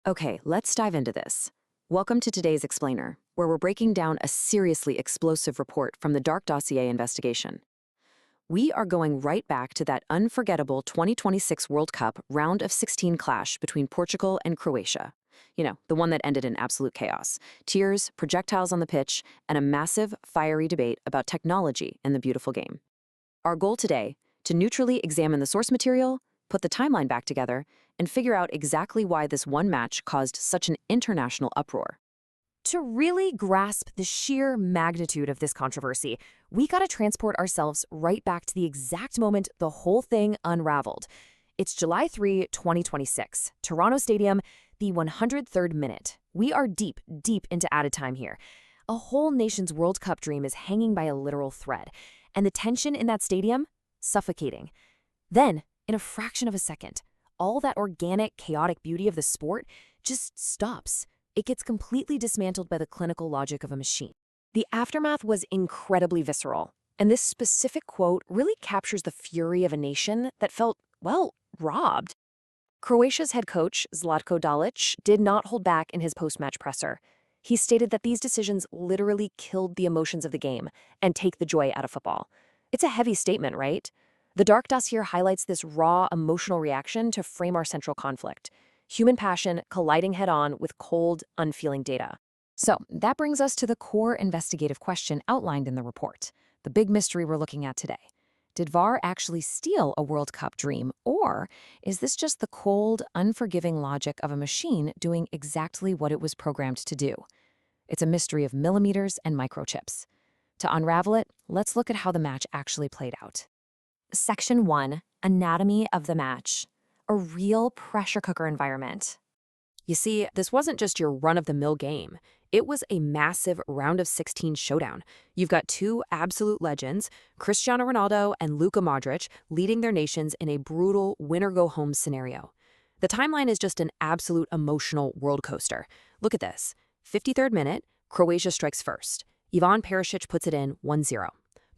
Okay, let's dive into this. Welcome to today's Explainer, where we're breaking down a seriously explosive report from the Dark Dossier investigation. We are going right back to that unforgettable 2026 World Cup round of 16 clash between Portugal and Croatia. You know, the one that ended in absolute chaos. Tears, projectiles on the pitch, and a massive, fiery debate about technology in the beautiful game. Our goal today, to neutrally examine the source material, put the timeline back together, and figure out exactly why this one match caused such an international uproar. To really grasp the sheer magnitude of this controversy, we gotta transport ourselves right back to the exact moment the whole thing unraveled. It's July 3, 2026, Toronto Stadium, the 103rd minute. We are deep into added time here. A whole nation's World Cup dream is hanging by a literal thread, and the tension in that stadium, suffocating. Then, in a fraction of a second, all that organic, chaotic beauty of the sport just stops. It gets completely dismantled by the clinical logic of a machine. The aftermath was incredibly visceral, and this specific quote really captures the fury of a nation that felt, well, robbed. Croatia's head coach, Zlatko Dalic, did not hold back in his post-match presser. He stated that these decisions literally killed the emotions of the game and take the joy out of football. It's a heavy statement, right? The Dark Dossier highlights this raw, emotional reaction to frame our central conflict. Human passion colliding head-on with cold, unfeeling data. So that brings us to the core investigative question outlined in the report, the big mystery we're looking at today. Did VAR actually steal a World Cup dream, or is this just the cold, unforgiving logic of a machine doing exactly what it was programmed to do? It's a mystery of millimeters and microchips. To unravel it, let's look at how the match actually played out. Section 1, Anatomy of the Match. A real pressure cooker environment. You see, this wasn't just your run-of-the-mill game. It was a massive round of 16 showdown. You've got two absolute legends, Cristiano Ronaldo and Luka Modric, leading their nations in a brutal winner-go-home scenario. The timeline is just an absolute emotional roller coaster. Look at this. 53rd minute, Croatia strikes first. Ivan Perisic puts it in 1-0.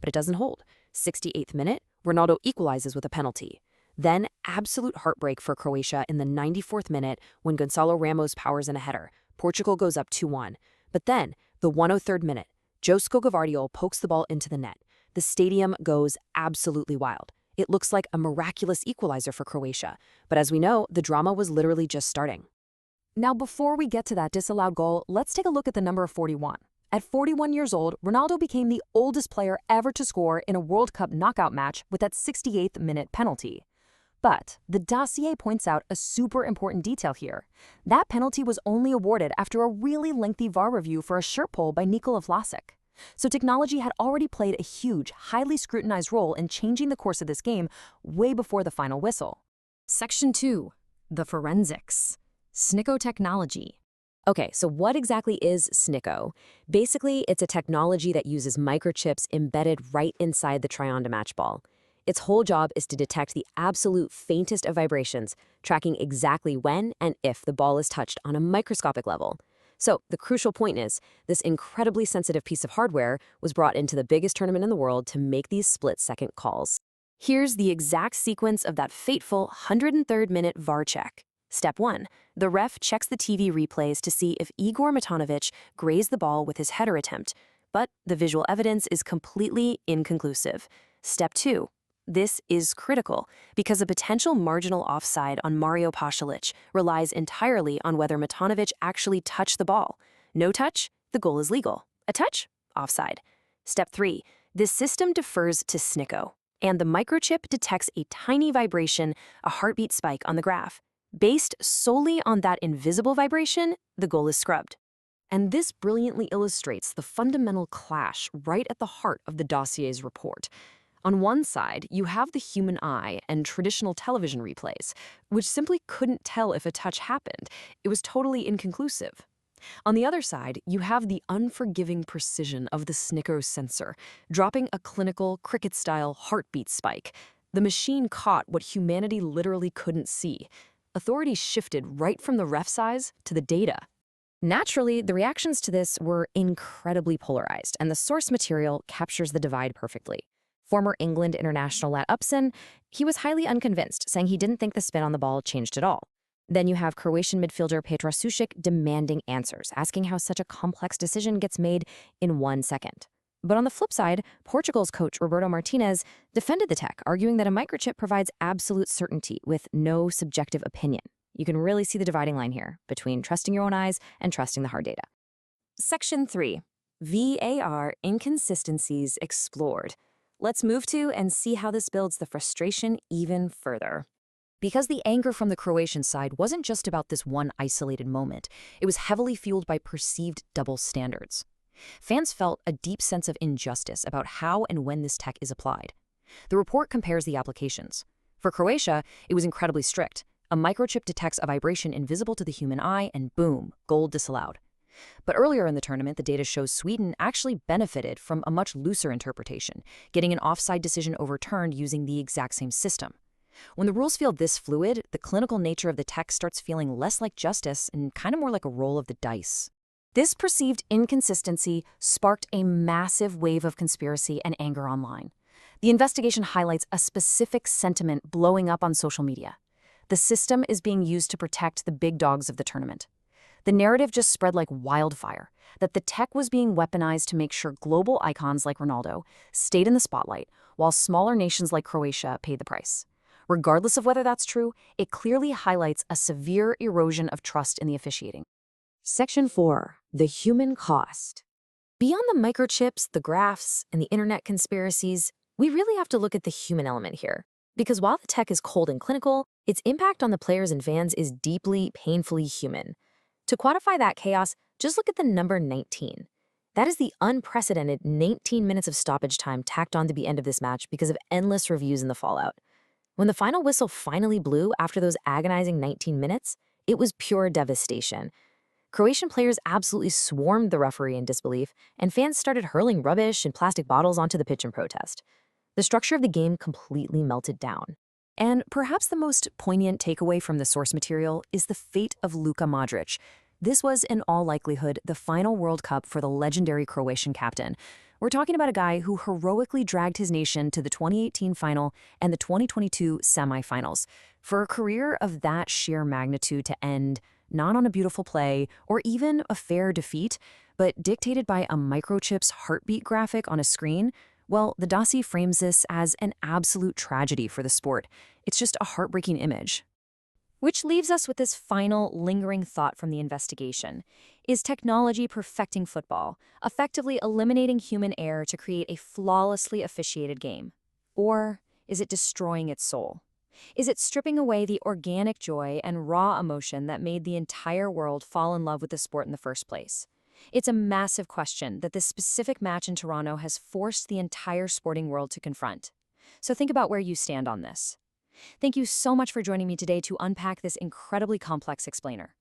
But it doesn't hold. 68th minute, Ronaldo equalizes with a penalty. Then, absolute heartbreak for Croatia in the 94th minute when Gonçalo Ramos powers in a header. Portugal goes up 2-1. But then, the 103rd minute, Josko Gvardiol pokes the ball into the net. The stadium goes absolutely wild. It looks like a miraculous equalizer for Croatia. But as we know, the drama was literally just starting. Now, before we get to that disallowed goal, let's take a look at the number 41. At 41 years old, Ronaldo became the oldest player ever to score in a World Cup knockout match with that 68th minute penalty. But the dossier points out a super important detail here. That penalty was only awarded after a really lengthy VAR review for a shirt pull by Nikola Vlasic. So technology had already played a huge, highly scrutinized role in changing the course of this game way before the final whistle. Section 2. The Forensics. SNICO Technology. Okay, so what exactly is SNICO? Basically, it's a technology that uses microchips embedded right inside the try-on to match ball. Its whole job is to detect the absolute faintest of vibrations, tracking exactly when and if the ball is touched on a microscopic level. So the crucial point is, this incredibly sensitive piece of hardware was brought into the biggest tournament in the world to make these split-second calls. Here's the exact sequence of that fateful 103rd minute VAR check. Step 1. The ref checks the TV replays to see if Igor Matanovic grazed the ball with his header attempt, but the visual evidence is completely inconclusive. Step 2. This is critical because a potential marginal offside on Mario Pasalic relies entirely on whether Matanovic actually touched the ball. No touch, the goal is legal. A touch? Offside. Step 3. This system defers to SNICO, and the microchip detects a tiny vibration, a heartbeat spike on the graph. Based solely on that invisible vibration, the goal is scrubbed. And this brilliantly illustrates the fundamental clash right at the heart of the dossier's report. On one side, you have the human eye and traditional television replays, which simply couldn't tell if a touch happened. It was totally inconclusive. On the other side, you have the unforgiving precision of the SNICO sensor, dropping a clinical, cricket-style heartbeat spike. The machine caught what humanity literally couldn't see. Authorities shifted right from the ref's eyes to the data. Naturally, the reactions to this were incredibly polarized, and the source material captures the divide perfectly. Former England international Lat Upson, he was highly unconvinced, saying he didn't think the spin on the ball changed at all. Then you have Croatian midfielder Petra Sušić demanding answers, asking how such a complex decision gets made in 1 second. But on the flip side, Portugal's coach Roberto Martinez defended the tech, arguing that a microchip provides absolute certainty with no subjective opinion. You can really see the dividing line here between trusting your own eyes and trusting the hard data. Section 3. VAR Inconsistencies Explored. Let's move to and see how this builds the frustration even further. Because the anger from the Croatian side wasn't just about this one isolated moment, it was heavily fueled by perceived double standards. Fans felt a deep sense of injustice about how and when this tech is applied. The report compares the applications. For Croatia, it was incredibly strict. A microchip detects a vibration invisible to the human eye, and boom, goal disallowed. But earlier in the tournament, the data shows Sweden actually benefited from a much looser interpretation, getting an offside decision overturned using the exact same system. When the rules feel this fluid, the clinical nature of the tech starts feeling less like justice and kind of more like a roll of the dice. This perceived inconsistency sparked a massive wave of conspiracy and anger online. The investigation highlights a specific sentiment blowing up on social media. The system is being used to protect the big dogs of the tournament. The narrative just spread like wildfire, that the tech was being weaponized to make sure global icons like Ronaldo stayed in the spotlight, while smaller nations like Croatia paid the price. Regardless of whether that's true, it clearly highlights a severe erosion of trust in the officiating. Section 4. The human cost. Beyond the microchips, the graphs, and the internet conspiracies, we really have to look at the human element here. Because while the tech is cold and clinical, its impact on the players and fans is deeply, painfully human. To quantify that chaos, just look at the number 19. That is the unprecedented 19 minutes of stoppage time tacked on to the end of this match because of endless reviews in the fallout. When the final whistle finally blew after those agonizing 19 minutes, it was pure devastation. Croatian players absolutely swarmed the referee in disbelief, and fans started hurling rubbish and plastic bottles onto the pitch in protest. The structure of the game completely melted down. And perhaps the most poignant takeaway from the source material is the fate of Luka Modric. This was, in all likelihood, the final World Cup for the legendary Croatian captain. We're talking about a guy who heroically dragged his nation to the 2018 final and the 2022 semifinals. For a career of that sheer magnitude to end, not on a beautiful play or even a fair defeat, but dictated by a microchip's heartbeat graphic on a screen, well, the dossier frames this as an absolute tragedy for the sport. It's just a heartbreaking image. Which leaves us with this final, lingering thought from the investigation. Is technology perfecting football, effectively eliminating human error to create a flawlessly officiated game? Or is it destroying its soul? Is it stripping away the organic joy and raw emotion that made the entire world fall in love with the sport in the first place? It's a massive question that this specific match in Toronto has forced the entire sporting world to confront. So think about where you stand on this. Thank you so much for joining me today to unpack this incredibly complex explainer.